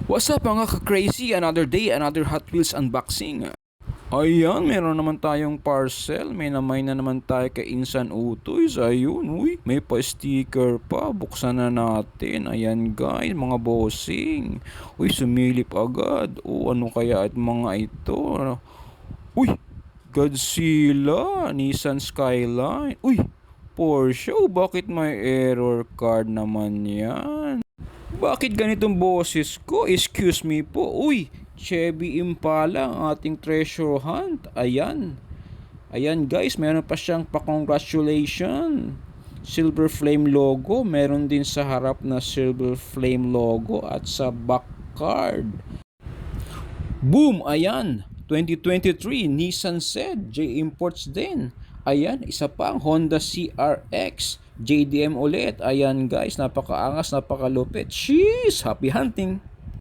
What's up mga ka-crazy? Another day, another Hot Wheels unboxing. Ayan, meron naman tayong parcel. May namay na naman tayo kay Insan Utoy. Ayun, uy, may pa-sticker pa. Buksan na natin. Ayan guys, mga bossing. Uy, sumilip agad. O ano kaya at mga ito? Uy, Godzilla, Nissan Skyline. Uy, Porsche. Oh, bakit may error card naman yan? Bakit ganitong boses ko? Excuse me po. Uy, Chevy Impala ang ating treasure hunt. Ayan. Ayan guys, meron pa siyang pa-congratulation. Silver Flame logo. Meron din sa harap na Silver Flame logo at sa back card. Boom! Ayan. 2023 Nissan SED. J Imports din. Ayan, isa pa ang Honda CRX. JDM ulit. Ayan guys, napakaangas, napakalupit. Sheesh! Happy hunting!